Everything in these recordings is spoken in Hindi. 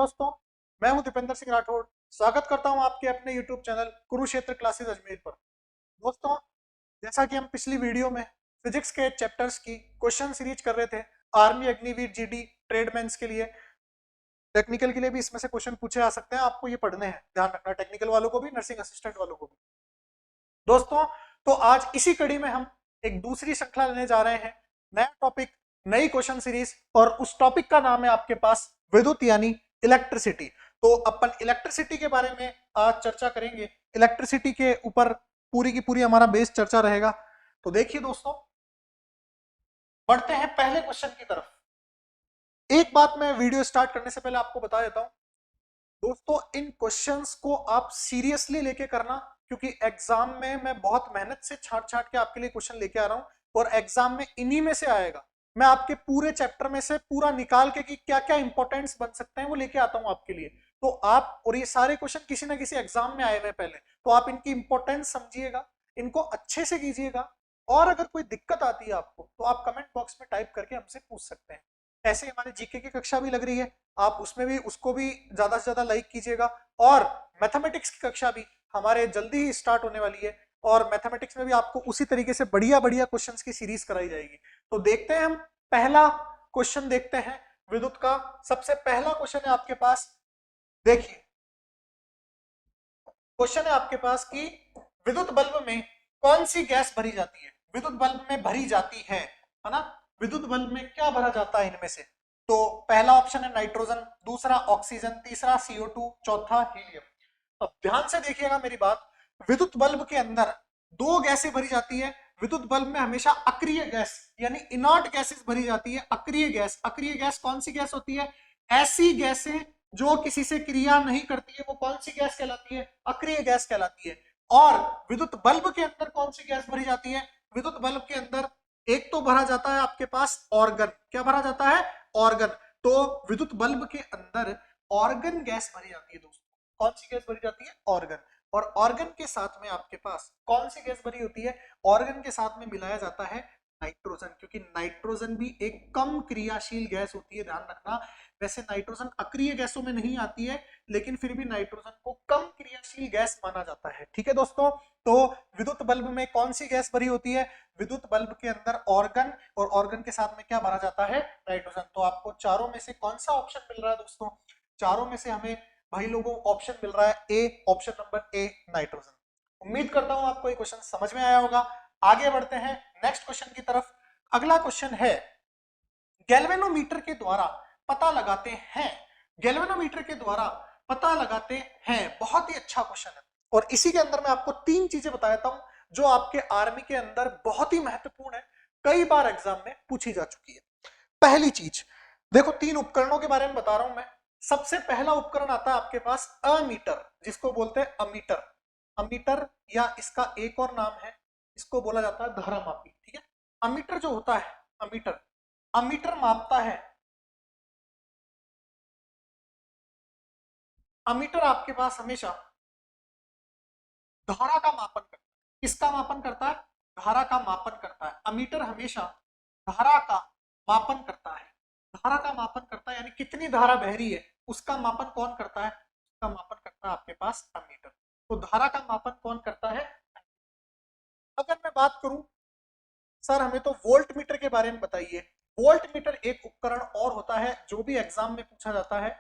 दोस्तों, मैं हूं दीपेंद्र सिंह राठौड़। स्वागत करता हूं आपके अपने YouTube channel Kurukshetra classes Ajmer पर। दोस्तों, जैसा कि हम पिछली वीडियो में फिजिक्स के चैप्टर्स की क्वेश्चन सीरीज कर रहे थे, आर्मी, अग्निवीर, जीडी, ट्रेडमैन्स के लिए, टेक्निकल के लिए भी इसमें से क्वेश्चन पूछे आ सकते हैं। आपको ये पढ़ने हैं, ध्यान रखना, टेक्निकल वालों को भी, नर्सिंग असिस्टेंट वालों को भी। दोस्तों, तो आज इसी कड़ी में हम एक दूसरी श्रृंखला लेने जा रहे हैं, नया टॉपिक, नई क्वेश्चन सीरीज, और उस टॉपिक का नाम है आपके पास विद्युत यानी इलेक्ट्रिसिटी। तो अपन इलेक्ट्रिसिटी के बारे में आज चर्चा करेंगे। इलेक्ट्रिसिटी के ऊपर पूरी की पूरी हमारा बेस चर्चा रहेगा। तो देखिए दोस्तों, बढ़ते हैं पहले क्वेश्चन की तरफ। एक बात मैं वीडियो स्टार्ट करने से पहले आपको बता देता हूं दोस्तों, इन क्वेश्चंस को आप सीरियसली लेके करना, क्योंकि एग्जाम में मैं बहुत मेहनत से छाट छाट के आपके लिए क्वेश्चन लेके आ रहा हूं, और एग्जाम में इन्हीं में से आएगा। मैं आपके पूरे चैप्टर में से पूरा निकाल के कि क्या क्या इंपॉर्टेंट्स बन सकते हैं वो लेके आता हूं आपके लिए। तो आप, और ये सारे क्वेश्चन किसी ना किसी एग्जाम में आए हुए पहले, तो आप इनकी इंपॉर्टेंस समझिएगा, इनको अच्छे से कीजिएगा, और अगर कोई दिक्कत आती है आपको तो आप कमेंट बॉक्स में टाइप करके हमसे पूछ सकते हैं। ऐसे हमारी जीके की कक्षा भी लग रही है, आप उसमें भी, उसको भी ज्यादा से ज्यादा लाइक कीजिएगा। और मैथमेटिक्स की कक्षा भी हमारे जल्दी ही स्टार्ट होने वाली है, और मैथमेटिक्स में भी आपको उसी तरीके से बढ़िया बढ़िया क्वेश्चंस की सीरीज कराई जाएगी। तो देखते हैं, हम पहला क्वेश्चन देखते हैं विद्युत का। सबसे पहला क्वेश्चन है आपके पास, देखिए क्वेश्चन है आपके पास कि विद्युत बल्ब में कौन सी गैस भरी जाती है। विद्युत बल्ब में भरी जाती है ना, विद्युत बल्ब में क्या भरा जाता है इनमें से? तो पहला ऑप्शन है नाइट्रोजन, दूसरा ऑक्सीजन, तीसरा CO2, चौथा हीलियम। अब ध्यान से देखिएगा मेरी बात, विद्युत बल्ब के अंदर दो गैसें भरी जाती है। विद्युत बल्ब में हमेशा अक्रिय गैस यानी इनर्ट गैसेस भरी जाती है। अक्रिय गैस, अक्रिय गैस कौन सी गैस होती है? ऐसी गैसें जो किसी से क्रिया नहीं करती है, वो कौन सी गैस कहलाती है? अक्रिय गैस कहलाती है। और विद्युत बल्ब के अंदर कौन सी गैस भरी जाती है? विद्युत बल्ब के अंदर एक तो भरा जाता है आपके पास ऑर्गन। क्या भरा जाता है? ऑर्गन। तो विद्युत बल्ब के अंदर ऑर्गन गैस भरी जाती है दोस्तों। कौन सी गैस भरी जाती है? ऑर्गन। और ऑर्गन के साथ में आपके पास कौन सी गैस भरी होती है? ऑर्गन के साथ में मिलाया जाता है नाइट्रोजन, क्योंकि नाइट्रोजन भी एक कम क्रियाशील गैस होती है, ध्यान रखना। वैसे नाइट्रोजन अक्रिय गैसों में नहीं आती है, लेकिन फिर भी नाइट्रोजन को कम क्रियाशील गैस माना जाता है। ठीक है दोस्तों, तो विद्युत बल्ब में कौन सी गैस भरी होती है? विद्युत बल्ब के अंदर ऑर्गन, और ऑर्गन के साथ में क्या भरा जाता है? नाइट्रोजन। तो आपको चारों में से कौन सा ऑप्शन मिल रहा है दोस्तों? चारों में से हमें भाई लोगों ऑप्शन मिल रहा है ए, ऑप्शन नंबर ए, नाइट्रोजन। उम्मीद करता हूं आपको ये क्वेश्चन समझ में आया होगा। आगे बढ़ते हैं नेक्स्ट क्वेश्चन की तरफ। अगला क्वेश्चन है, गैल्वेनोमीटर के द्वारा पता लगाते हैं, गैल्वेनोमीटर के द्वारा पता लगाते हैं। बहुत ही अच्छा क्वेश्चन है, और इसी के अंदर मैं आपको तीन चीजें बता देता हूं जो आपके आर्मी के अंदर बहुत ही महत्वपूर्ण है, कई बार एग्जाम में पूछी जा चुकी है। पहली चीज देखो, तीन उपकरणों के बारे में बता रहा हूं मैं। सबसे पहला उपकरण आता है आपके पास अमीटर, जिसको बोलते हैं अमीटर। अमीटर, या इसका एक और नाम है, इसको बोला जाता है धारामापी। ठीक है, अमीटर जो होता है, अमीटर, अमीटर मापता है, अमीटर आपके पास हमेशा धारा का मापन करता है। किसका मापन करता है? धारा का मापन करता है। अमीटर हमेशा धारा का मापन करता है। धारा का मापन करता है, यानी कितनी धारा बह रही है उसका मापन कौन करता है? उसका मापन करता है आपके पास अमीटर। तो धारा का मापन कौन करता है? अगर मैं बात करूं, सर हमें तो वोल्ट मीटर के बारे में बताइए। वोल्ट मीटर एक उपकरण और होता है जो भी एग्जाम में पूछा जाता है।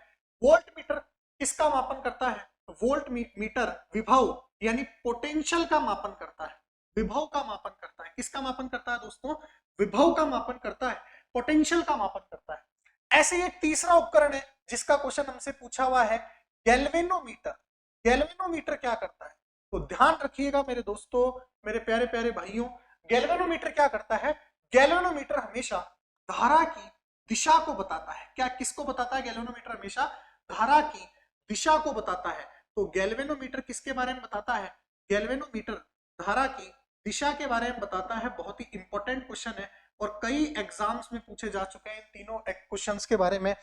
वोल्ट मीटर किसका मापन करता है? वोल्ट मीटर विभव यानी पोटेंशियल का मापन करता है। विभव का मापन करता है। किसका मापन करता है दोस्तों? विभव का मापन करता है, पोटेंशियल का मापन करता है। ऐसे ही एक तीसरा उपकरण है जिसका क्वेश्चन हमसे पूछा हुआ है, गैल्वेनोमीटर। गैल्वेनोमीटर क्या करता है? तो ध्यान रखिएगा मेरे दोस्तों, मेरे प्यारे प्यारे भाइयों, गैल्वेनोमीटर क्या करता है? गैल्वेनोमीटर हमेशा धारा की दिशा को बताता है। क्या, किसको बताता है? गैल्वेनोमीटर हमेशा धारा की दिशा को बताता है। तो गैल्वेनोमीटर किसके बारे में बताता है? गैल्वेनोमीटर धारा की दिशा के बारे में बताता है। बहुत ही इंपॉर्टेंट क्वेश्चन है, और कई एग्जाम्स में पूछे जा चुके हैं इन तीनों क्वेश्चंस के बारे में।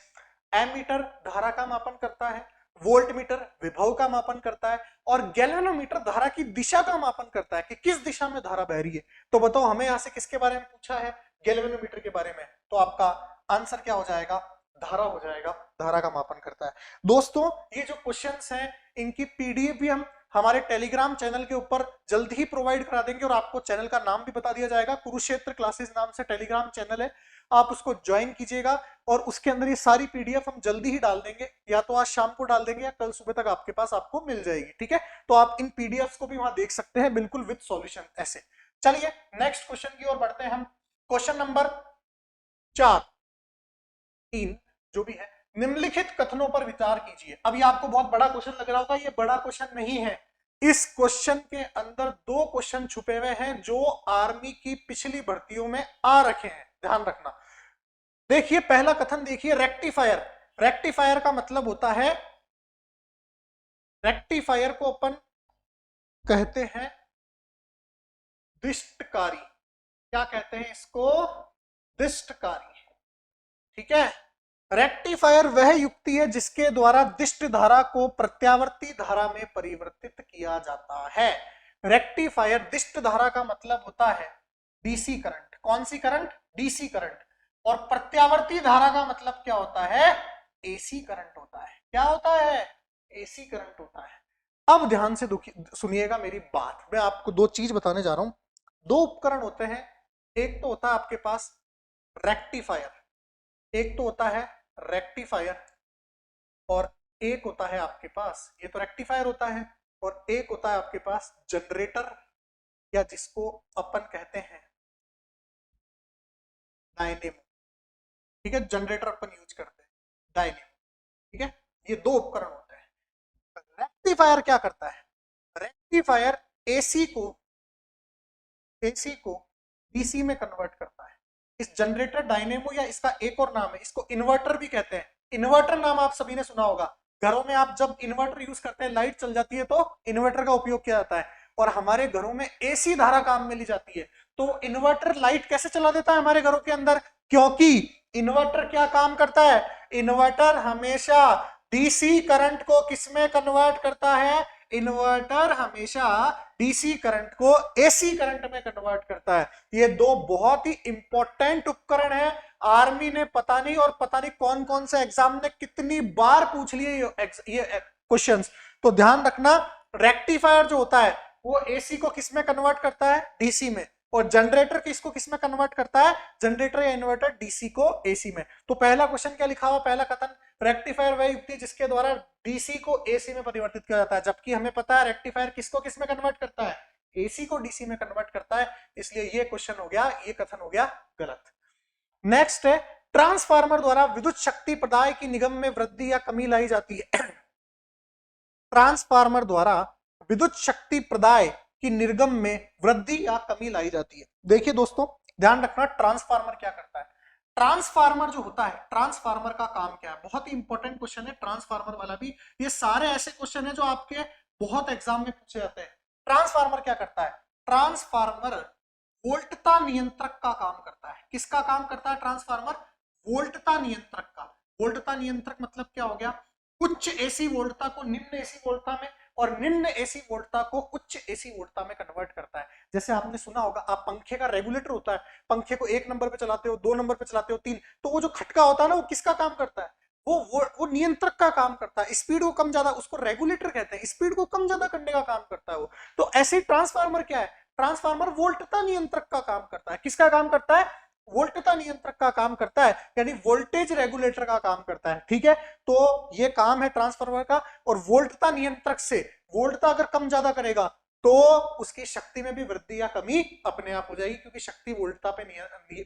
एमीटर धारा का मापन करता है, वोल्ट मीटर विभव का मापन करता है, और गैल्वेनोमीटर धारा की दिशा का मापन करता है कि किस दिशा में धारा बह रही है। तो बताओ हमें यहां से किसके बारे में पूछा है? गैल्वेनोमीटर के बारे में। तो आपका आंसर क्या हो जाएगा? धारा हो जाएगा, धारा का मापन करता है। दोस्तों ये जो क्वेश्चंस हैं इनकी पीडीएफ भी हम हमारे टेलीग्राम चैनल के ऊपर जल्द ही प्रोवाइड करा देंगे, और आपको चैनल का नाम भी बता दिया जाएगा, कुरुक्षेत्र क्लासेस नाम से टेलीग्राम चैनल है, आप उसको ज्वाइन कीजिएगा और उसके अंदर ये सारी पीडीएफ हम जल्दी ही डाल देंगे, या तो आज शाम को डाल देंगे या कल सुबह तक आपके पास आपको मिल जाएगी, ठीक है। तो आप इन पीडीएफ को भी वहां देख सकते हैं बिल्कुल विद सॉल्यूशन ऐसे। चलिए नेक्स्ट क्वेश्चन की ओर बढ़ते हैं हम। क्वेश्चन नंबर 3 जो भी है, निम्नलिखित कथनों पर विचार कीजिए। अब ये आपको बहुत बड़ा क्वेश्चन लग रहा होगा, ये बड़ा क्वेश्चन नहीं है। इस क्वेश्चन के अंदर 2 क्वेश्चन छुपे हुए हैं जो आर्मी की पिछली भर्तियों में आ रखे हैं, ध्यान रखना। देखिए पहला कथन देखिए, रेक्टिफायर। रेक्टिफायर का मतलब होता है, रेक्टिफायर को अपन कहते हैं दिष्टकारी। क्या कहते हैं इसको? दिष्टकारी, ठीक है। रेक्टिफायर वह युक्ति है जिसके द्वारा दिष्ट धारा को प्रत्यावर्ती धारा में परिवर्तित किया जाता है। रेक्टिफायर, दिष्ट धारा का मतलब होता है डीसी करंट। कौन सी करंट? DC current. और प्रत्यावर्ती धारा का मतलब क्या होता है? एसी करंट होता है। क्या होता है? एसी करंट होता है। अब ध्यान से सुनिएगा मेरी बात, मैं आपको 2 चीज बताने जा रहा हूं। 2 उपकरण होते हैं, एक तो होता है आपके पास रेक्टिफायर, एक तो होता है रेक्टिफायर, और एक होता है आपके पास, ये तो रेक्टिफायर होता है, और एक होता है आपके पास जनरेटर, या जिसको अपन कहते हैं डायनेमो, ठीक है। जनरेटर अपन यूज करते हैं, डायनेमो, ठीक है। ये 2 उपकरण होते हैं। रेक्टिफायर क्या करता है? रेक्टिफायर एसी को डीसी में कन्वर्ट करता है। इस जनरेटर डायनेमो, या इसका एक और नाम है, इसको इन्वर्टर भी कहते हैं। इन्वर्टर नाम आप सभी ने सुना होगा। घरों में आप जब इन्वर्टर यूज करते हैं, लाइट चल जाती है तो इन्वर्टर का उपयोग किया जाता है, और हमारे घरों में एसी धारा काम में ली जाती है। तो इन्वर्टर लाइट कैसे चला देता है हमारे घरों के अंदर? क्योंकि इन्वर्टर क्या काम करता है? इन्वर्टर हमेशा डीसी करंट को किसमें कन्वर्ट करता है? इन्वर्टर हमेशा डीसी करंट को एसी करंट में कन्वर्ट करता है। ये 2 बहुत ही इंपॉर्टेंट उपकरण है। आर्मी ने पता नहीं कौन कौन से एग्जाम ने कितनी बार पूछ लिए ये क्वेश्चंस। तो ध्यान रखना, रेक्टिफायर जो होता है वो एसी को किसमें कन्वर्ट करता है? डीसी में। और जनरेटर किसको किसमें कन्वर्ट करता है? जनरेटर या इन्वर्टर डीसी को एसी में। तो पहला क्वेश्चन क्या लिखा हुआ? पहला कथन, रेक्टिफायर वह युक्ति जिसके द्वारा डीसी को एसी में परिवर्तित किया जाता है। जबकि हमें पता है रेक्टिफायर किसको किसमें कन्वर्ट करता है? एसी को डीसी में कन्वर्ट करता है। इसलिए ये क्वेश्चन हो गया, ये कथन हो गया गलत। नेक्स्ट है, ट्रांसफार्मर द्वारा विद्युत शक्ति प्रदाय की निगम में वृद्धि या कमी लाई जाती है। ट्रांसफार्मर द्वारा विद्युत शक्ति प्रदाय की निर्गम में वृद्धि या कमी लाई जाती है। देखिए दोस्तों ध्यान रखना, ट्रांसफार्मर क्या करता है? ट्रांसफार्मर जो होता है, ट्रांसफार्मर का काम क्या है? बहुत ही इंपॉर्टेंट क्वेश्चन है ट्रांसफार्मर वाला भी। ये सारे ऐसे क्वेश्चन है जो आपके बहुत एग्जाम में पूछे जाते हैं। ट्रांसफार्मर क्या करता है? ट्रांसफार्मर वोल्टता नियंत्रक का काम करता है। किसका काम करता है ट्रांसफार्मर? वोल्टता नियंत्रक का। वोल्टता नियंत्रक मतलब क्या हो गया? उच्च एसी वोल्टता को निम्न एसी वोल्टता में, और निम्न एसी वोल्टता को उच्च एसी वोल्टता में कन्वर्ट करता है। जैसे आपने सुना होगा, आप पंखे का रेगुलेटर होता है, पंखे को 1 नंबर पे चलाते हो, 2 नंबर पे चलाते हो, 3, तो वो जो खटका होता है ना, वो किसका काम करता है? वो नियंत्रक का काम करता है। स्पीड को कम ज्यादा, उसको रेगुलेटर कहते हैं, स्पीड को कम ज्यादा करने का काम करता है वो। तो ऐसे ट्रांसफार्मर क्या है? ट्रांसफार्मर वोल्टता नियंत्रक का काम करता है। किसका काम करता है? वोल्टता नियंत्रक का काम करता है, यानी वोल्टेज रेगुलेटर का काम करता है, ठीक है। तो ये काम है ट्रांसफार्मर का। और वोल्टता नियंत्रक से वोल्टता अगर कम ज्यादा करेगा तो उसकी शक्ति में भी वृद्धि या कमी अपने आप हो जाएगी, क्योंकि शक्ति वोल्टता पे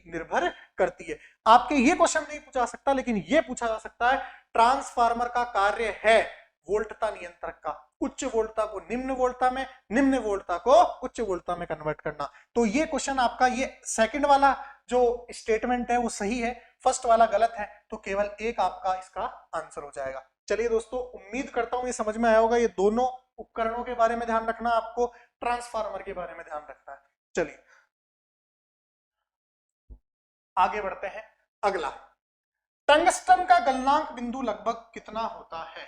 निर्भर करती है। आपके ये क्वेश्चन नहीं पूछा सकता, लेकिन ये पूछा जा सकता है, ट्रांसफार्मर का कार्य है वोल्टता नियंत्रक का उच्च वोल्टता को निम्न वोल्टता में, निम्न वोल्टता को उच्च वोल्टता में कन्वर्ट करना। तो ये क्वेश्चन आपका, ये सेकंड वाला जो स्टेटमेंट है वो सही है, फर्स्ट वाला गलत है, तो केवल एक आपका इसका आंसर हो जाएगा। चलिए दोस्तों, उम्मीद करता हूं ये समझ में आया होगा। ये दोनों उपकरणों के बारे में ध्यान रखना, आपको ट्रांसफार्मर के बारे में ध्यान रखना है। चलिए आगे बढ़ते हैं। अगला, टंगस्टन का गलनांक बिंदु लगभग कितना होता है?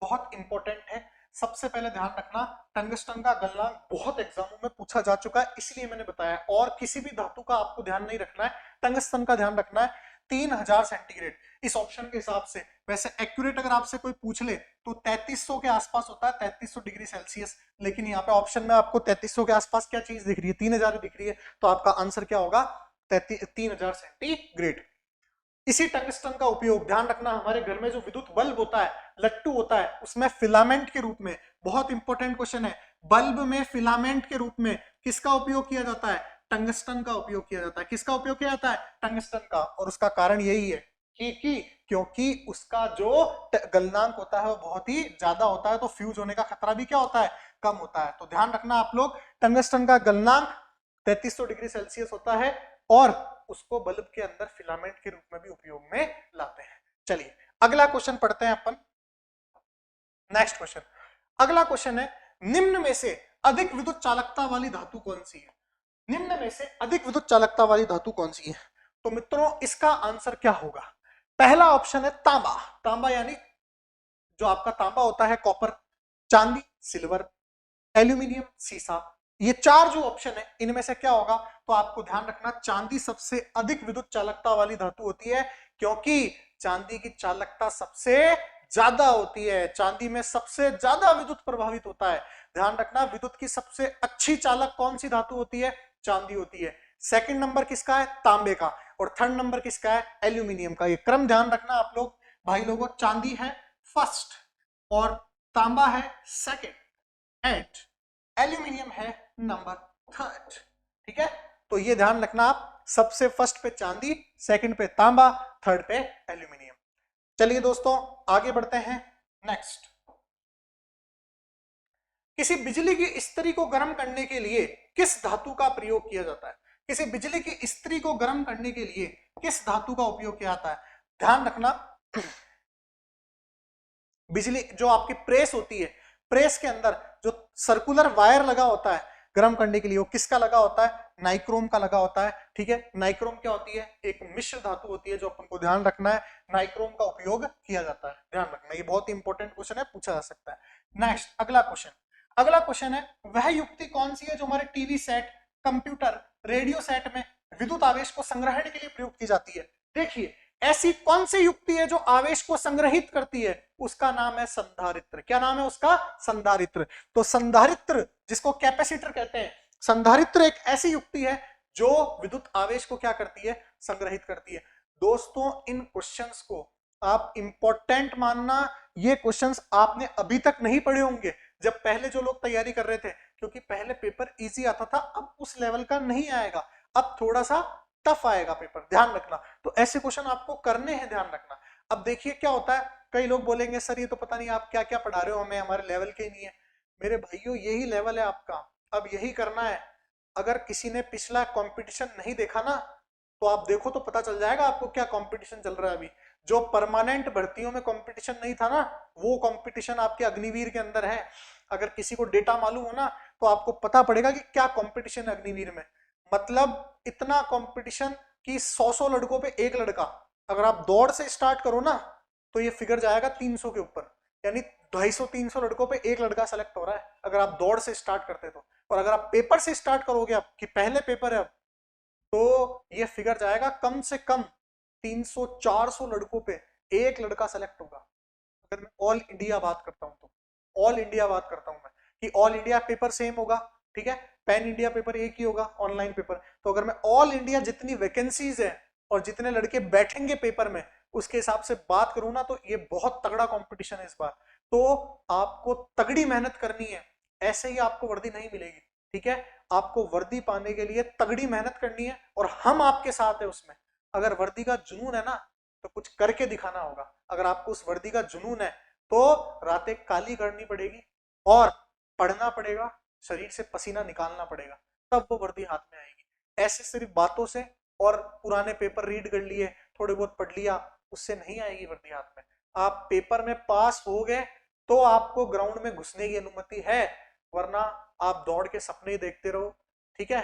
बहुत इंपॉर्टेंट है। सबसे पहले ध्यान रखना, टंगस्टन का गलनांक बहुत एग्जामों में पूछा जा चुका है, इसलिए मैंने बताया। और किसी भी धातु का आपको ध्यान नहीं रखना है, टंगस्टन का ध्यान रखना है। 3000 सेंटीग्रेड इस ऑप्शन के हिसाब से। वैसे एक्यूरेट अगर आपसे कोई पूछ ले तो 3300 के आसपास होता है, 3300 डिग्री सेल्सियस, लेकिन यहाँ पे ऑप्शन में आपको 3300 के आसपास क्या चीज दिख रही है, 3000 दिख रही है, तो आपका आंसर क्या होगा 3000 सेंटीग्रेड। इसी टंगस्टन का उपयोग, ध्यान रखना, हमारे घर में जो विद्युत बल्ब होता है, लट्टू होता है, उसमें फिलामेंट के रूप में, बहुत इंपॉर्टेंट क्वेश्चन है, बल्ब में फिलामेंट के रूप में किसका उपयोग किया जाता है, टंगस्टन का उपयोग किया जाता है। किसका उपयोग किया जाता है, टंगस्टन का। और उसका कारण यही है क्योंकि उसका जो गलनांक होता है वो बहुत ही ज्यादा होता है, तो फ्यूज होने का खतरा भी क्या होता है, कम होता है। तो ध्यान रखना आप लोग, टंगस्टन का गलनांक 3300 डिग्री सेल्सियस होता है और उसको बल्ब के अंदर फिलामेंट के रूप में भी उपयोग में लाते हैं। चलिए अगला क्वेश्चन पढ़ते हैं अपन, नेक्स्ट क्वेश्चन। अगला क्वेश्चन है, निम्न में से अधिक विद्युत चालकता वाली धातु कौन सी है, निम्न में से अधिक विद्युत चालकता वाली धातु कौन सी है। तो मित्रों इसका आंसर क्या होगा, पहला ऑप्शन है तांबा, तांबा यानी जो आपका तांबा होता है कॉपर, चांदी सिल्वर, एल्यूमिनियम सीसा, ये चार जो ऑप्शन है इनमें से क्या होगा। तो आपको ध्यान रखना, चांदी सबसे अधिक विद्युत चालकता वाली धातु होती है, क्योंकि चांदी की चालकता सबसे ज्यादा होती है, चांदी में सबसे ज्यादा विद्युत प्रभावित होता है। ध्यान रखना, विद्युत की सबसे अच्छी चालक कौन सी धातु होती है, चांदी होती है। सेकंड नंबर किसका है, तांबे का, और थर्ड नंबर किसका है, एल्यूमिनियम का। ये क्रम ध्यान रखना आप लोग भाई लोगों, चांदी है फर्स्ट और तांबा है सेकंड एंड एल्यूमिनियम है नंबर थर्ड, ठीक है। तो ये ध्यान रखना आप, सबसे फर्स्ट पे चांदी, सेकंड पे तांबा, थर्ड पे एल्यूमिनियम। चलिए दोस्तों आगे बढ़ते हैं, नेक्स्ट। किसी बिजली की इस्त्री को गर्म करने के लिए किस धातु का प्रयोग किया जाता है, किसी बिजली की इस्त्री को गर्म करने के लिए किस धातु का उपयोग किया जाता है। ध्यान रखना, बिजली जो आपकी प्रेस होती है, प्रेस के अंदर जो सर्कुलर वायर लगा होता है गर्म करने के लिए, वो किसका लगा होता है, नाइक्रोम का लगा होता है, ठीक है। नाइक्रोम क्या होती है, एक मिश्र धातु होती है, जो अपन को ध्यान रखना है, नाइक्रोम का उपयोग किया जाता है, ध्यान रखना, ये बहुत इंपॉर्टेंट क्वेश्चन है, पूछा जा सकता है। नेक्स्ट अगला क्वेश्चन, अगला क्वेश्चन है, वह युक्ति कौन सी है जो हमारे TV set, computer, radio set में विद्युत आवेश को संग्रहण के लिए प्रयुक्त की जाती है। देखिए ऐसी कौन सी युक्ति है जो आवेश को संग्रहित करती है, उसका नाम है संधारित्र। क्या नाम है उसका, संधारित्र। तो संधारित्र जिसको कैपेसिटर कहते हैं, संधारित्र एक ऐसी युक्ति है जो विद्युत आवेश को क्या करती है, संग्रहित करती है। दोस्तों इन क्वेश्चंस को आप इंपॉर्टेंट मानना, ये क्वेश्चंस आपने अभी तक नहीं पढ़े होंगे जब पहले जो लोग तैयारी कर रहे थे, क्योंकि पहले पेपर इजी आता था, अब उस लेवल का नहीं आएगा, अब थोड़ा सा टफ आएगा पेपर, ध्यान रखना। तो ऐसे क्वेश्चन आपको करने हैं, ध्यान रखना। अब देखिए क्या होता है, कई लोग बोलेंगे सर ये तो पता नहीं आप क्या क्या पढ़ा रहे हो, हमें हमारे लेवल के ही नहीं है। मेरे भाइयों यही लेवल है आपका, अब यही करना है। अगर किसी ने पिछला कंपटीशन नहीं देखा ना, तो आप देखो तो पता चल जाएगा आपको क्या कंपटीशन चल रहा है अभी। जो परमानेंट भर्तियों में कंपटीशन नहीं था ना, वो कंपटीशन आपके अग्निवीर के अंदर है। अगर किसी को डेटा मालूम हो ना, तो आपको पता पड़ेगा कि क्या कंपटीशन है अग्निवीर में। मतलब इतना कंपटीशन कि 100 लड़कों पे एक लड़का, अगर आप दौड़ से स्टार्ट करो ना, तो ये फिगर जाएगा 300 के ऊपर, यानी 250-300 लड़कों पे एक लड़का सेलेक्ट हो रहा है अगर आप दौड़ से स्टार्ट करते तो। और अगर आप पेपर से स्टार्ट करोगे, आप कि पहले पेपर है अब, तो ये फिगर जाएगा कम से कम 300-400 लड़कों पे एक लड़का सेलेक्ट होगा। अगर मैं ऑल इंडिया बात करता हूं तो, ऑल इंडिया बात करता हूं मैं, कि ऑल इंडिया पेपर सेम होगा, ठीक है, पैन इंडिया पेपर एक ही होगा, ऑनलाइन पेपर। तो अगर मैं ऑल इंडिया जितनी वैकेंसीज है और जितने लड़के बैठेंगे पेपर में, उसके हिसाब से बात करूं ना, तो ये बहुत तगड़ा कंपटीशन है इस बार। तो आपको तगड़ी मेहनत करनी है, ऐसे ही आपको वर्दी नहीं मिलेगी, ठीक है। आपको वर्दी पाने के लिए तगड़ी मेहनत करनी है और हम आपके साथ है उसमें। अगर वर्दी का जुनून है ना, तो कुछ करके दिखाना होगा। अगर आपको उस वर्दी का जुनून है तो रातें काली करनी पड़ेगी और पढ़ना पड़ेगा, शरीर से पसीना निकालना पड़ेगा, तब वो वर्दी हाथ में आएगी। ऐसे सिर्फ बातों से और पुराने पेपर रीड कर लिए, थोड़े बहुत पढ़ लिया, उससे नहीं आएगी वर्दी हाथ में। आप पेपर में पास हो गए तो आपको ग्राउंड में घुसने की अनुमति है, वरना आप दौड़ के सपने ही देखते रहो, ठीक है।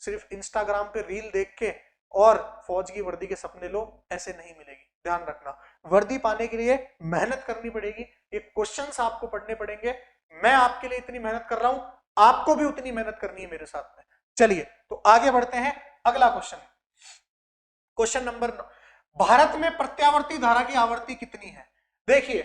सिर्फ इंस्टाग्राम पे रील देख के और फौज की वर्दी के सपने लो, ऐसे नहीं मिलेगी, ध्यान रखना। वर्दी पाने के लिए मेहनत करनी पड़ेगी, ये क्वेश्चंस आपको पढ़ने पड़ेंगे। मैं आपके लिए इतनी मेहनत कर रहा हूं, आपको भी उतनी मेहनत करनी है मेरे साथ में। चलिए तो आगे बढ़ते हैं, अगला क्वेश्चन, क्वेश्चन नंबर भारत में प्रत्यावर्ती धारा की आवृत्ति कितनी है? देखिए,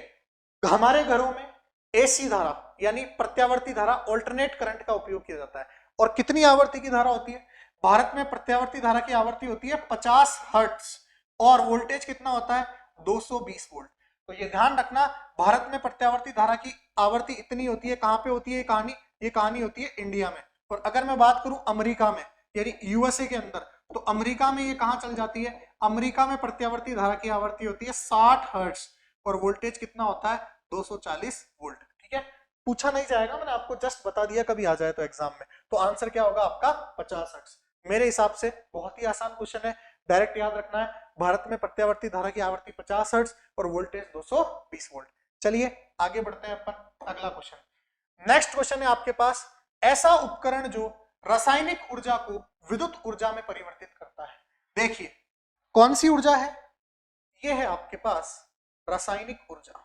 हमारे घरों में एसी धारा यानी प्रत्यावर्ती धारा, ऑल्टरनेट करंट का उपयोग किया जाता है। और कितनी आवृत्ति की धारा होती है? भारत में प्रत्यावर्ती धारा की आवृत्ति होती है 50 हर्ट्ज और वोल्टेज कितना होता है? 220 वोल्ट। तो ये ध्यान रखना, भारत में प्रत्यावर्ती धारा की आवृत्ति इतनी होती है। कहां पे होती है ये कहानी होती है इंडिया में। और अगर मैं बात करूं अमेरिका में यानी यूएसए के अंदर, तो अमेरिका में ये कहां चल जाती है? अमेरिका में प्रत्यावर्ती धारा की आवृत्ति होती है 60 हर्ट्ज और वोल्टेज कितना होता है? 240 वोल्ट। ठीक है, पूछा नहीं जाएगा, मैंने आपको जस्ट बता दिया, कभी आ जाए तो एग्जाम में। तो आंसर क्या होगा आपका? 50 हर्ट्ज। मेरे हिसाब से बहुत ही आसान क्वेश्चन है, डायरेक्ट याद रखना है। भारत में प्रत्यावर्ती धारा की आवृत्ति 50 हर्ट्ज और वोल्टेज 220 वोल्ट। चलिए आगे बढ़ते हैं अपन, अगला क्वेश्चन। नेक्स्ट क्वेश्चन है आपके पास, ऐसा उपकरण जो रासायनिक ऊर्जा को विद्युत ऊर्जा में परिवर्तित करता है। देखिए कौन सी ऊर्जा है? यह है आपके पास रासायनिक ऊर्जा।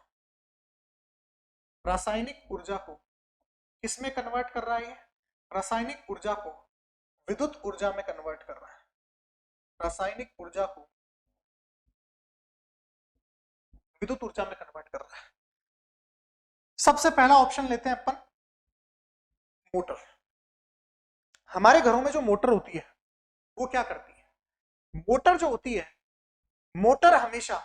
रासायनिक ऊर्जा को किसमें कन्वर्ट कर रहा है? ये रासायनिक ऊर्जा को विद्युत ऊर्जा में कन्वर्ट कर रहा है। रासायनिक ऊर्जा को विद्युत ऊर्जा में कन्वर्ट कर रहा है। सबसे पहला ऑप्शन लेते हैं अपन, मोटर। हमारे घरों में जो मोटर होती है वो क्या करती है? मोटर जो होती है, मोटर हमेशा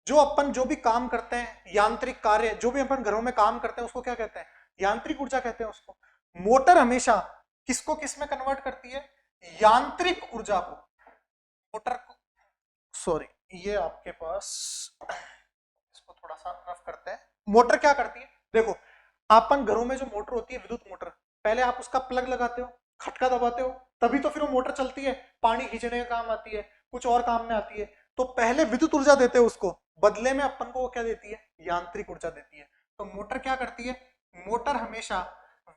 जो भी काम करते हैं, यांत्रिक कार्य जो भी अपन घरों में काम करते हैं, उसको क्या कहते हैं? यांत्रिक ऊर्जा कहते हैं उसको। मोटर हमेशा किसको किस में कन्वर्ट करती है? यांत्रिक ऊर्जा को। मोटर को, सॉरी ये आपके पास, इसको थोड़ा सा रफ करते हैं। मोटर क्या करती है? देखो अपन घरों में जो मोटर होती है, विद्युत मोटर, पहले आप उसका प्लग लगाते हो, खटका दबाते हो, तभी तो फिर वो मोटर चलती है, पानी खींचने का काम आती है, कुछ और काम में आती है। तो पहले विद्युत ऊर्जा देते हो उसको, बदले में अपन को वो क्या देती है? यांत्रिक ऊर्जा देती है। तो मोटर क्या करती है? मोटर हमेशा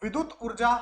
विद्युत ऊर्जा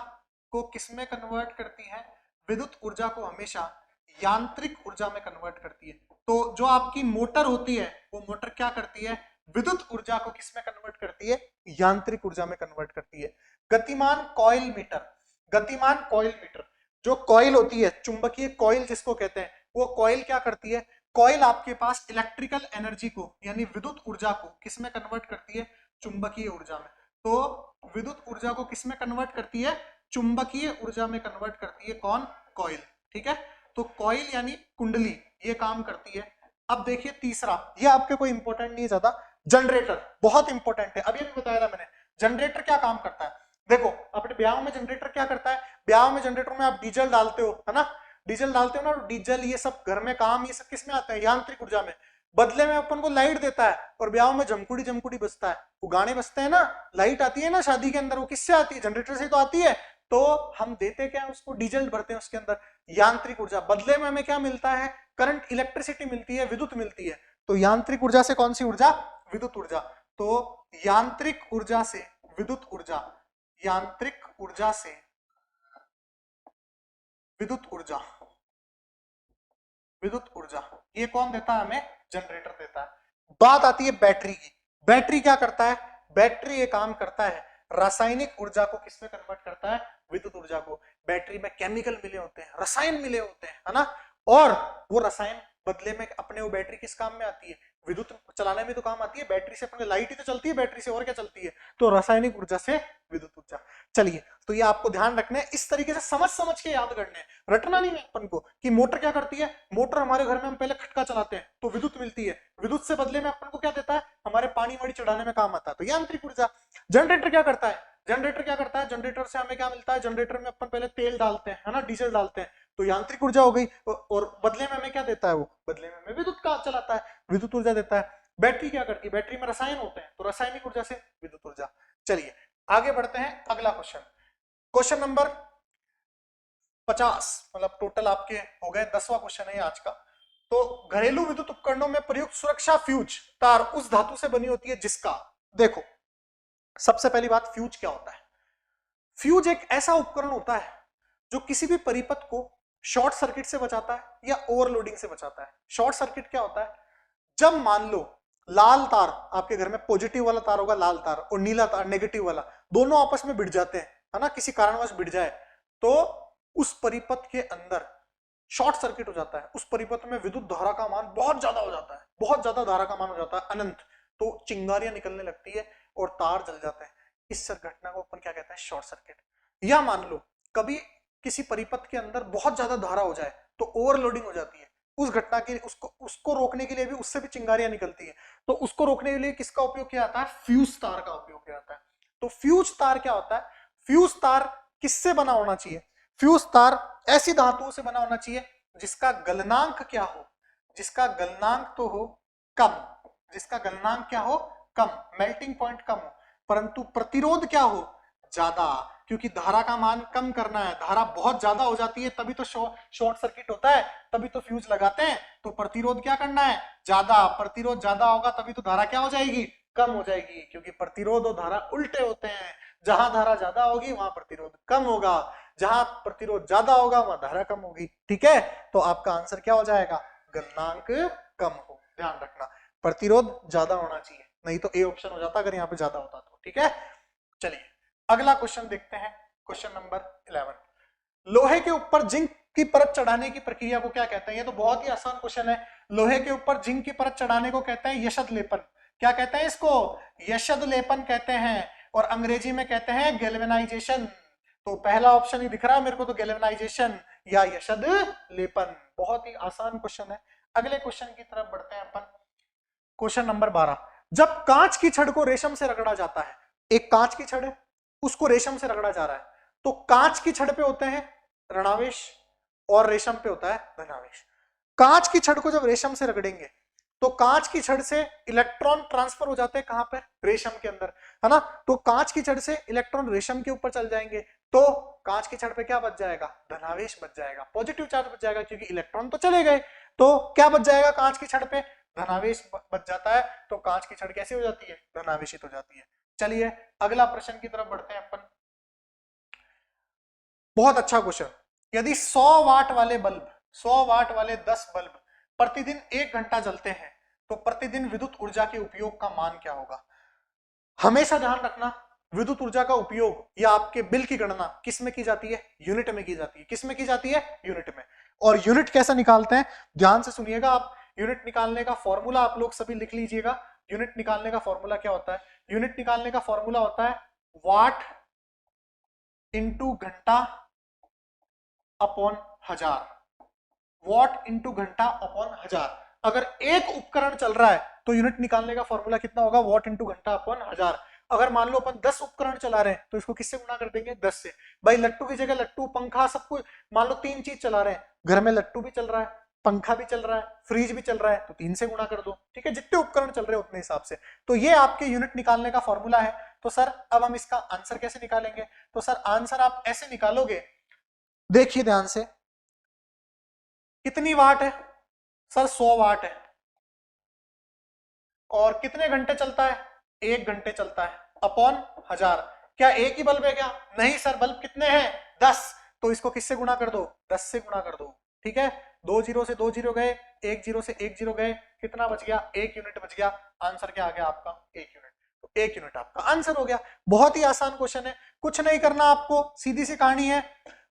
को किस में कन्वर्ट करती है? विद्युत ऊर्जा को हमेशा यांत्रिक ऊर्जा में कन्वर्ट करती है। तो जो आपकी मोटर होती है, वो मोटर क्या करती है? विद्युत ऊर्जा को किस में कन्वर्ट करती है? यांत्रिक ऊर्जा में कन्वर्ट करती है। गतिमान कॉइल मीटर, गतिमान कॉइल मीटर, जो कॉइल होती है, चुंबकीय कॉइल जिसको कहते हैं, वो कॉइल क्या करती है? कॉइल आपके पास इलेक्ट्रिकल एनर्जी को यानी विद्युत ऊर्जा को किस में कन्वर्ट करती है? चुंबकीय ऊर्जा में। तो विद्युत ऊर्जा को किस में कन्वर्ट करती है? चुंबकीय ऊर्जा में कन्वर्ट करती है। कौन? कॉइल। ठीक है, तो कॉइल यानी कुंडली, ये काम करती है। अब देखिए तीसरा, ये आपके कोई इंपॉर्टेंट नहीं है ज्यादा, जनरेटर बहुत इंपॉर्टेंट है। अभी बताया था मैंने, जनरेटर क्या काम करता है? देखो अपने ब्याह में जनरेटर क्या करता है? ब्याह में जनरेटर में आप डीजल डालते हो, है ना, डीजल डालते हो ना, डीजल ये सब घर में काम, ये सब किस में आता है? यांत्रिक ऊर्जा में। बदले में अपन को लाइट देता है और ब्याह में जमकुड़ी जमकुड़ी बजता है, वो गाने बजते हैं ना, लाइट आती है ना शादी के अंदर, वो किससे आती है? जनरेटर से तो आती है। तो हम देते क्या है उसको? डीजल भरते हैं उसके अंदर, यांत्रिक ऊर्जा। बदले में हमें क्या मिलता है? करंट, इलेक्ट्रिसिटी मिलती है, विद्युत मिलती है। तो यांत्रिक ऊर्जा से कौन सी ऊर्जा? विद्युत ऊर्जा। तो यांत्रिक ऊर्जा से विद्युत ऊर्जा, यांत्रिक ऊर्जा से विद्युत ऊर्जा, विद्युत ऊर्जा ये कौन देता है हमें? जनरेटर देता है। बात आती है बैटरी की। बैटरी क्या करता है? बैटरी ये काम करता है, रासायनिक ऊर्जा को किस में कन्वर्ट करता है? विद्युत ऊर्जा को। बैटरी में केमिकल मिले होते हैं, रसायन मिले होते हैं, है ना, और वो रसायन बदले में अपने, वो बैटरी किस काम में आती है? विद्युत चलाने में तो काम आती है। बैटरी से अपने लाइट ही तो चलती है, बैटरी से और क्या चलती है? तो रासायनिक ऊर्जा से विद्युत ऊर्जा। चलिए, तो ये आपको ध्यान रखना है, इस तरीके से समझ समझ के याद करने हैं, रटना नहीं है अपन को कि मोटर क्या करती है। मोटर हमारे घर में हम पहले खटका चलाते हैं तो विद्युत मिलती है, विद्युत से बदले में अपन को क्या देता है? हमारे पानी वाड़ी चढ़ाने में काम आता है, तो यांत्रिक ऊर्जा। जनरेटर क्या करता है? जनरेटर क्या करता है? जनरेटर से हमें क्या मिलता है? जनरेटर में अपन पहले तेल डालते हैं, है ना, डीजल डालते हैं, तो यांत्रिक ऊर्जा हो गई। और बदले में हमें क्या देता है? वो बदले में हमें विद्युत का चलाता है, विद्युत ऊर्जा देता है। बैटरी क्या करती है? बैटरी में रसायन होते हैं, तो रासायनिक ऊर्जा से विद्युत ऊर्जा। चलिए आगे बढ़ते हैं, अगला क्वेश्चन, क्वेश्चन नंबर 50, मतलब टोटल आपके हो गए 10वां क्वेश्चन है आज का। तो घरेलू विद्युत उपकरणों में प्रयुक्त सुरक्षा फ्यूज तार उस धातु से बनी होती है जिसका, देखो सबसे पहली बात, फ्यूज क्या होता है? फ्यूज एक ऐसा उपकरण होता है जो किसी भी परिपथ को शॉर्ट सर्किट से बचाता है या ओवरलोडिंग से बचाता है। शॉर्ट सर्किट क्या होता है? जब मान लो लाल तार, आपके घर में पॉजिटिव वाला तार होगा लाल तार, और नीला तार नेगेटिव वाला, दोनों आपस में भिड़ जाते हैं, है ना, किसी कारणवश भिड़ जाए, तो उस परिपथ के अंदर शॉर्ट सर्किट हो जाता है, उस परिपथ में विद्युत धारा का मान बहुत ज्यादा हो जाता है, बहुत ज्यादा धारा का मान हो जाता है, अनंत, तो चिंगारियां निकलने लगती है और तार जल जाते हैं। इस घटना को अपन क्या कहते हैं, शॉर्ट सर्किट। या मान लो कभी किसी परिपथ के अंदर बहुत ज्यादा धारा हो जाए तो ओवरलोडिंग हो जाती है, उस घटना के उसको रोकने के लिए भी, उससे भी चिंगारियां निकलती है, तो उसको रोकने के लिए किसका उपयोग किया जाता है, फ्यूज तार का उपयोग किया जाता है। तो फ्यूज तार क्या होता है, फ्यूज तार किससे बना होना चाहिए, फ्यूज तार ऐसी धातुओं से बना होना चाहिए जिसका गलनांक क्या हो, जिसका गलनांक तो हो कम, जिसका गलनांक क्या हो, कम, मेल्टिंग पॉइंट कम हो, परंतु प्रतिरोध क्या हो, ज्यादा, क्योंकि धारा का मान कम करना है, धारा बहुत ज्यादा हो जाती है तभी तो शॉर्ट सर्किट होता है, तभी तो फ्यूज लगाते हैं। तो प्रतिरोध क्या करना है, ज्यादा, प्रतिरोध ज्यादा होगा तभी तो धारा क्या हो जाएगी, कम हो जाएगी, क्योंकि प्रतिरोध और धारा उल्टे होते हैं, जहां धारा ज्यादा होगी वहां प्रतिरोध कम होगा, जहां प्रतिरोध ज्यादा होगा वहां धारा कम होगी। ठीक है, तो आपका आंसर क्या हो जाएगा, गलनांक कम हो, ध्यान रखना प्रतिरोध ज्यादा होना चाहिए, नहीं तो ए ऑप्शन हो जाता अगर यहाँ पे ज्यादा होता तो। ठीक है, चलिए अगला क्वेश्चन देखते हैं, क्वेश्चन नंबर 11। लोहे के ऊपर जिंक की परत चढ़ाने की प्रक्रिया को क्या कहते हैं, ये तो बहुत ही आसान क्वेश्चन है। लोहे के ऊपर जिंक की परत चढ़ाने को कहते हैं यशद लेपन, क्या कहते हैं इसको, यशद लेपन कहते हैं, और अंग्रेजी में कहते हैं गैल्वेनाइजेशन। तो पहला ऑप्शन ही दिख रहा है मेरे को, तो गैल्वेनाइजेशन या यशद लेपन, बहुत ही आसान क्वेश्चन है। अगले क्वेश्चन की तरफ बढ़ते हैं अपन, क्वेश्चन नंबर 12। जब कांच की छड़ को रेशम से रगड़ा जाता है, एक कांच की छड़ है उसको रेशम से रगड़ा जा रहा है, तो कांच की छड़ पे होते हैं ऋणावेश और रेशम पे होता है धनावेश। कांच की छड़ को जब रेशम से रगड़ेंगे तो कांच की छड़ से इलेक्ट्रॉन ट्रांसफर हो जाते हैं कहां पर, रेशम के अंदर, है ना। तो कांच की छड़ से इलेक्ट्रॉन रेशम के ऊपर चल जाएंगे, तो कांच की छड़ पे क्या बच जाएगा, धनावेश बच जाएगा, पॉजिटिव चार्ज बच जाएगा, क्योंकि इलेक्ट्रॉन तो चले गए, तो क्या बच जाएगा कांच की छड़ पे, धनावेश बच जाता है। तो कांच की छड़ कैसी हो जाती है, धनावेशित हो जाती है। चलिए अगला प्रश्न की तरफ बढ़ते हैं अपन, बहुत अच्छा क्वेश्चन। यदि 100 वाट वाले बल्ब, 100 वाट वाले 10 बल्ब प्रतिदिन 1 घंटा जलते हैं तो प्रतिदिन विद्युत ऊर्जा के उपयोग का मान क्या होगा। हमेशा ध्यान रखना विद्युत ऊर्जा का उपयोग या आपके बिल की गणना किस में की जाती है, यूनिट में की जाती है, किस में की जाती है, यूनिट में। और यूनिट कैसे निकालते हैं, ध्यान से सुनिएगा आप, यूनिट निकालने का फॉर्मूला आप लोग सभी लिख लीजिएगा। यूनिट निकालने का फॉर्मूला क्या होता है, यूनिट निकालने का फॉर्मूला होता है वाट इंटू घंटा अपॉन हजार, वॉट इंटू घंटा अपॉन हजार। अगर एक उपकरण चल रहा है तो यूनिट निकालने का फॉर्मूला कितना होगा, वॉट इंटू घंटा अपॉन हजार। अगर मान लो अपन 10 उपकरण चला रहे हैं तो इसको किससे गुणा कर देंगे, 10 से। भाई लट्टू की जगह लट्टू, पंखा, सब कुछ, मान लो 3 चीज चला रहे हैं, घर में लट्टू भी चल रहा है, पंखा भी चल रहा है, फ्रिज भी चल रहा है, तो 3 से गुणा कर दो। ठीक है, जितने उपकरण चल रहे हैं उतने हिसाब से। तो ये आपके यूनिट निकालने का फॉर्मूला है। तो सर अब हम इसका आंसर कैसे निकालेंगे, तो सर आंसर आप ऐसे निकालोगे, देखिए ध्यान से, कितनी वाट है सर, 100 वाट है, और कितने घंटे चलता है, 1 घंटे चलता है, अपॉन हजार। क्या एक ही बल्ब है क्या, नहीं सर, बल्ब कितने हैं, 10, तो इसको किससे गुणा कर दो, 10 से गुणा कर दो। ठीक है, 2 जीरो से 2 जीरो गए, 1 जीरो से 1 जीरो गए, कितना बच गया, 1 यूनिट बच गया। आंसर क्या आ गया आपका, 1 यूनिट। तो 1 यूनिट आपका आंसर हो गया। बहुत ही आसान क्वेश्चन है, कुछ नहीं करना आपको, सीधी सी कहानी है,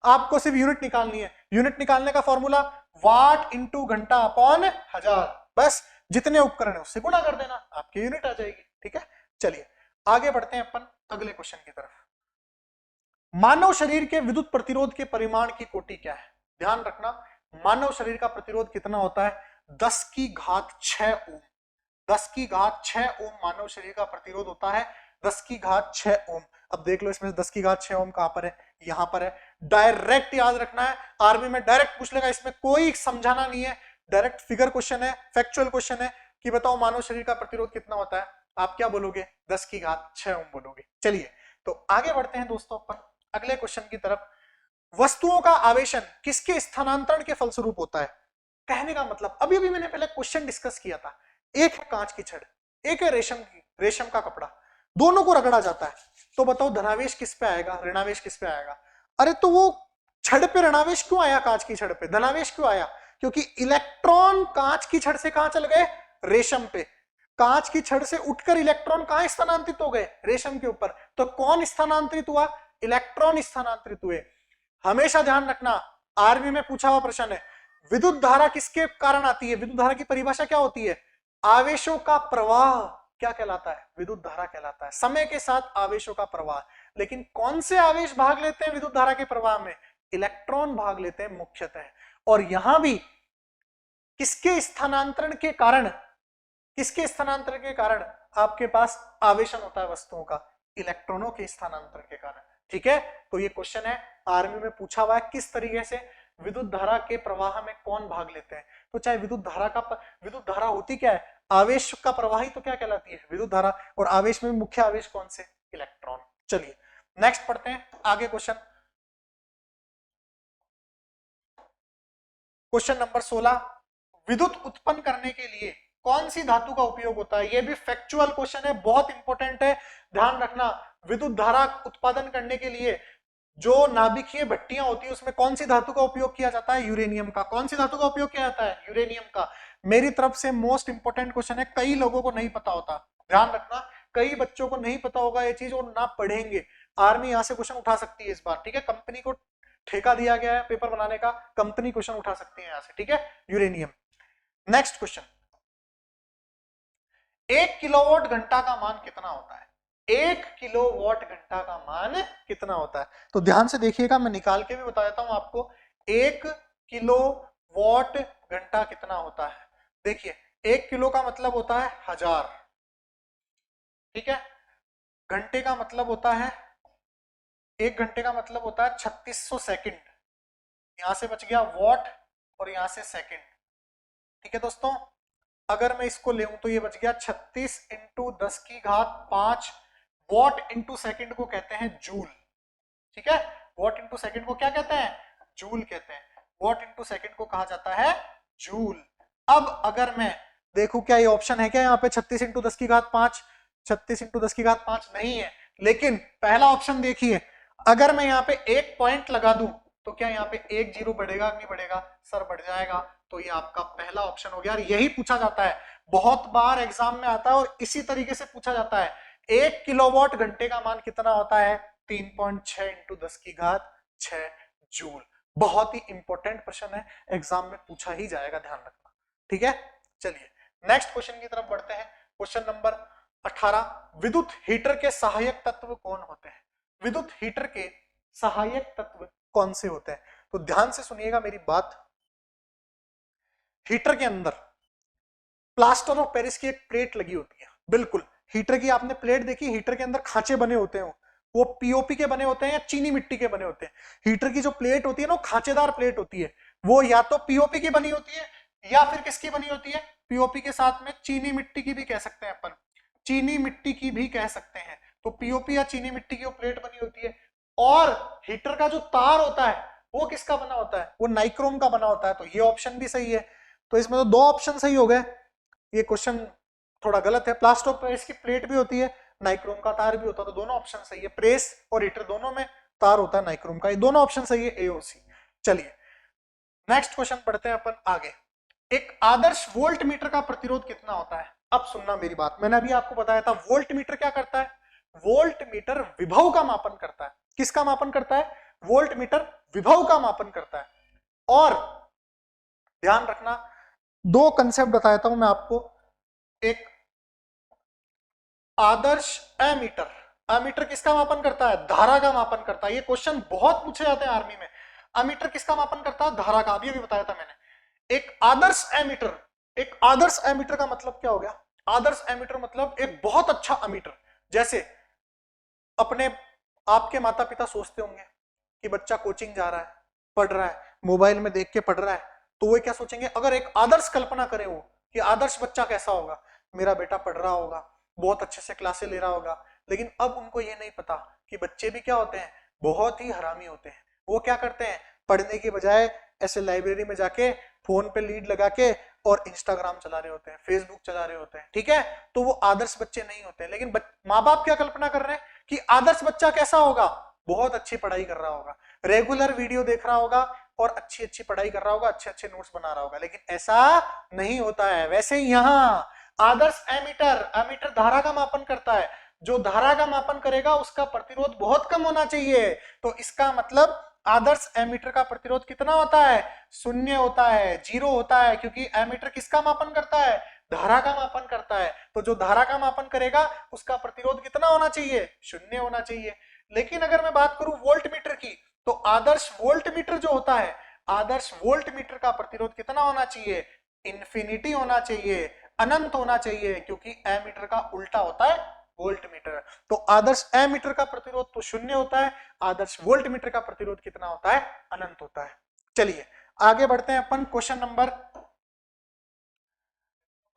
आपको सिर्फ यूनिट निकालनी है। यूनिट निकालने का फॉर्मूला वाट इंटू घंटा अपॉन हजार, बस जितने उपकरण है उससे गुणा कर देना, आपकी यूनिट आ जाएगी। ठीक है, चलिए आगे बढ़ते हैं अपन अगले क्वेश्चन की तरफ। मानव शरीर के विद्युत प्रतिरोध के परिमाण की कोटि क्या है, ध्यान रखना, मानव शरीर का प्रतिरोध कितना होता है, 10 की घात 6 ओम, 10 की घात 6 ओम मानव शरीर का प्रतिरोध होता है, 10 की घात 6 ओम। अब देख लो इसमें 10 की घात 6 ओम कहां पर है, यहां पर है। डायरेक्ट याद रखना है, आर्मी में डायरेक्ट पूछ लेगा, इसमें कोई समझाना नहीं है, डायरेक्ट फिगर क्वेश्चन है, फैक्चुअल क्वेश्चन है कि बताओ मानव शरीर का प्रतिरोध कितना होता है, आप क्या बोलोगे, 10 की घात 6 ओम बोलोगे। चलिए तो आगे बढ़ते हैं दोस्तों अपन अगले क्वेश्चन की तरफ। वस्तुओं का आवेशन किसके स्थानांतरण के फलस्वरूप होता है, कहने का मतलब, अभी अभी मैंने पहले क्वेश्चन डिस्कस किया था, एक है कांच की छड़, एक है रेशम का कपड़ा, दोनों को रगड़ा जाता है, तो बताओ धनावेश किस पे आएगा, ऋणावेश किस पे आएगा। अरे तो वो छड़ पे ऋणावेश क्यों आया, कांच की छड़ पे धनावेश क्यों आया, क्योंकि इलेक्ट्रॉन कांच की छड़ से कहां चल गए, रेशम पे। कांच की छड़ से उठकर इलेक्ट्रॉन कहां स्थानांतरित हो गए, रेशम के ऊपर। तो कौन स्थानांतरित हुआ, इलेक्ट्रॉन स्थानांतरित हुए। हमेशा ध्यान रखना, आर्मी में पूछा हुआ प्रश्न है, विद्युत धारा किसके कारण आती है? विद्युत धारा की परिभाषा क्या होती है? आवेशों का प्रवाह क्या कहलाता है? विद्युत धारा कहलाता है। समय के साथ आवेशों का प्रवाह। लेकिन कौन से आवेश भाग लेते हैं विद्युत धारा के प्रवाह में? इलेक्ट्रॉन भाग लेते हैं मुख्यतः। और यहां भी किसके स्थानांतरण के कारण, किसके स्थानांतरण के कारण आपके पास आवेशन होता है वस्तुओं का? इलेक्ट्रॉनों के स्थानांतरण के कारण। ठीक है, तो ये क्वेश्चन है, आर्मी में पूछा हुआ है किस तरीके से विद्युत धारा के प्रवाह में कौन भाग लेते हैं। तो चाहे विद्युत धारा होती क्या है? आवेश का प्रवाह ही तो क्या कहलाती है? विद्युत धारा। और आवेश में मुख्य आवेश कौन से? इलेक्ट्रॉन। चलिए नेक्स्ट पढ़ते हैं आगे क्वेश्चन। क्वेश्चन नंबर 16, विद्युत उत्पन्न करने के लिए कौन सी धातु का उपयोग होता है? यह भी फैक्चुअल क्वेश्चन है, बहुत इंपॉर्टेंट है, ध्यान रखना। विद्युत धारा उत्पादन करने के लिए जो नाभिकीय भट्टियां होती है उसमें कौन सी धातु का उपयोग किया जाता है? यूरेनियम का। कौन सी धातु का उपयोग किया जाता है? यूरेनियम का। मेरी तरफ से मोस्ट इंपोर्टेंट क्वेश्चन है, कई लोगों को नहीं पता होता, ध्यान रखना, कई बच्चों को नहीं पता होगा ये चीज और ना पढ़ेंगे। आर्मी यहां से क्वेश्चन उठा सकती है इस बार। ठीक है, कंपनी को ठेका दिया गया है पेपर बनाने का, कंपनी क्वेश्चन उठा सकती है यहां से। ठीक है, यूरेनियम। नेक्स्ट क्वेश्चन, 1 किलोवाट घंटा का मान कितना होता है? 1 किलोवाट घंटा का मान कितना होता है? तो ध्यान से देखिएगा, मैं निकाल के भी बता देता हूं आपको। 1 किलोवाट घंटा कितना होता है? देखिए, 1 किलो का मतलब होता है 1000। ठीक है, घंटे का मतलब होता है, 1 घंटे का मतलब होता है 3600 सेकंड। यहां से बच गया वॉट और यहां से सेकंड। ठीक है दोस्तों, अगर मैं इसको ले तो ये बच गया 36 इंटू 10 की घात 5। वॉट इंटू सेकेंड को कहते हैं जूल। ठीक है, वॉट इंटू सेकेंड को क्या कहते हैं? जूल कहते हैं। वॉट इंटू सेकेंड को कहा जाता है जूल। अब अगर मैं देखूं, क्या ये ऑप्शन है क्या यहाँ पे 36 इंटू 10 की घात 5? 36 इंटू 10 की घात 5 नहीं है, लेकिन पहला ऑप्शन देखिए, अगर मैं यहाँ पे एक पॉइंट लगा दूं तो क्या यहाँ पे 1 जीरो बढ़ेगा नहीं बढ़ेगा? सर बढ़ जाएगा। तो ये आपका पहला ऑप्शन हो गया। और यही पूछा जाता है, बहुत बार एग्जाम में आता है और इसी तरीके से पूछा जाता है। 1 किलोवाट घंटे का मान कितना होता है? 3.6 इंटू 10 की घात 6 जूल। बहुत ही इंपॉर्टेंट प्रश्न है, एग्जाम में पूछा ही जाएगा, ध्यान रखना। ठीक है, चलिए नेक्स्ट क्वेश्चन की तरफ बढ़ते हैं। क्वेश्चन नंबर 18, विद्युत हीटर के सहायक तत्व कौन होते हैं? विद्युत हीटर के सहायक तत्व कौन से होते हैं? तो ध्यान से सुनिएगा मेरी बात। हीटर के अंदर प्लास्टर ऑफ पेरिस की एक प्लेट लगी होती है। बिल्कुल, हीटर की आपने प्लेट देखी, हीटर के अंदर खांचे बने होते हैं, वो पीओपी के बने होते हैं या चीनी मिट्टी के बने होते हैं। हीटर की जो प्लेट होती है ना, वो खांचेदार प्लेट होती है। वो या तो पीओपी की बनी होती है या फिर किसकी बनी होती है? पीओपी के साथ में चीनी मिट्टी की भी कह सकते हैं अपन, चीनी मिट्टी की भी कह सकते हैं। तो पीओपी या चीनी मिट्टी की वो प्लेट बनी होती है। और हीटर का जो तार होता है वो किसका बना होता है? वो नाइक्रोम का बना होता है। तो ये ऑप्शन भी सही है। तो इसमें तो 2 ऑप्शन सही हो गए। ये क्वेश्चन थोड़ा गलत है, प्लास्टर ऑफ पेरिस की प्लेट भी होती है, नाइक्रोम का तार भी होता है, तो दोनों ऑप्शन सही है। प्रेस और हीटर दोनों में तार होता है नाइक्रोम का, ये दोनों ऑप्शन सही है, ए और सी। चलिए नेक्स्ट क्वेश्चन पढ़ते हैं अपन आगे। एक आदर्श वोल्ट मीटर का प्रतिरोध कितना होता है? अब सुनना मेरी बात, मैंने अभी आपको बताया था वोल्ट मीटर क्या करता है? वोल्ट मीटर विभव का मापन करता है। किसका मापन करता है? वोल्ट मीटर विभव का मापन करता है। और ध्यान रखना, 2 कंसेप्ट बताता हूं मैं आपको। एक आदर्श एमीटर, एमीटर किसका मापन करता है? धारा का मापन करता है। ये क्वेश्चन बहुत पूछे जाते हैं आर्मी में। एमीटर किसका मापन करता है? धारा का। अभी बताया था मैंने। एक आदर्श एमीटर, एक आदर्श एमीटर का मतलब क्या हो गया? आदर्श एमीटर मतलब एक बहुत अच्छा एमीटर। जैसे अपने आपके माता पिता सोचते होंगे कि बच्चा कोचिंग जा रहा है, पढ़ रहा है, मोबाइल में देख के पढ़ रहा है, तो वो क्या सोचेंगे? अगर एक आदर्श कल्पना करें वो कि आदर्श बच्चा कैसा होगा, मेरा बेटा पढ़ रहा होगा, बहुत अच्छे से क्लासे ले रहा होगा। लेकिन अब उनको ये नहीं पता कि बच्चे भी क्या होते हैं? बहुत ही हरामी होते हैं। वो क्या करते हैं? पढ़ने के बजाय ऐसे लाइब्रेरी में जाके फोन पे लीड लगा के और इंस्टाग्राम चला रहे होते हैं, फेसबुक चला रहे होते हैं। ठीक है, तो वो आदर्श बच्चे नहीं होते। लेकिन माँ बाप क्या कल्पना कर रहे हैं कि आदर्श बच्चा कैसा होगा? बहुत अच्छी पढ़ाई कर रहा होगा, रेगुलर वीडियो देख रहा होगा और अच्छी अच्छी पढ़ाई कर रहा होगा, अच्छे अच्छे नोट्स बना रहा होगा। लेकिन ऐसा नहीं होता है। वैसे ही यहां आदर्श एमीटर, एमीटर धारा का मापन करता है। जो धारा का मापन करेगा उसका प्रतिरोध बहुत कम होना चाहिए। तो इसका मतलब आदर्श एमीटर का प्रतिरोध कितना होता है? शून्य होता है, 0 होता है, क्योंकि एमीटर किसका मापन करता है? धारा का मापन करता है। तो जो धारा का मापन करेगा उसका प्रतिरोध कितना होना चाहिए? शून्य होना चाहिए। लेकिन अगर मैं बात करूं वोल्ट मीटर की, तो आदर्श वोल्ट मीटर जो होता है, आदर्श वोल्ट मीटर का प्रतिरोध कितना होना चाहिए? इन्फिनिटी होना चाहिए, अनंत होना चाहिए, क्योंकि एमीटर का उल्टा होता है वोल्ट मीटर। तो आदर्श एमीटर का प्रतिरोध तो शून्य होता है, आदर्श वोल्ट मीटर का प्रतिरोध कितना होता है? अनंत होता है। चलिए आगे बढ़ते हैं अपन क्वेश्चन नंबर।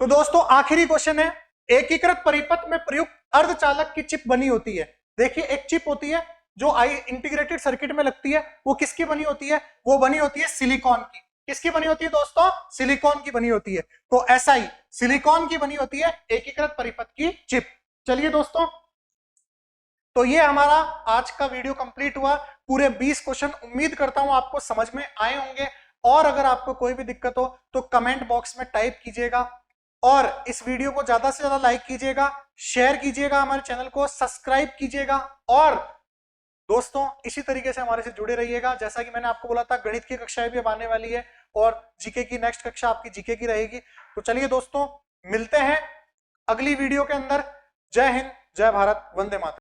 तो दोस्तों आखिरी क्वेश्चन है, एकीकृत परिपथ में प्रयुक्त अर्धचालक की चिप बनी होती है। देखिए एक चिप होती है जो आई इंटीग्रेटेड सर्किट में लगती है, वो किसकी बनी होती है? वो बनी होती है सिलिकॉन की। किसकी बनी होती है दोस्तों? सिलिकॉन की बनी होती है। तो ऐसा ही सिलिकॉन की बनी होती है एकीकृत परिपथ की चिप। चलिए दोस्तों, तो ये हमारा आज का वीडियो कंप्लीट हुआ। पूरे 20 क्वेश्चन उम्मीद करता हूं आपको समझ में आए होंगे। और अगर आपको कोई भी दिक्कत हो तो कमेंट बॉक्स में टाइप कीजिएगा, और इस वीडियो को ज्यादा से ज्यादा लाइक कीजिएगा, शेयर कीजिएगा, हमारे चैनल को सब्सक्राइब कीजिएगा, और दोस्तों इसी तरीके से हमारे से जुड़े रहिएगा। जैसा कि मैंने आपको बोला था, गणित की कक्षाएं भी अब आने वाली है, और जीके की नेक्स्ट कक्षा आपकी जीके की रहेगी। तो चलिए दोस्तों, मिलते हैं अगली वीडियो के अंदर। जय हिंद, जय भारत, वंदे मातरम।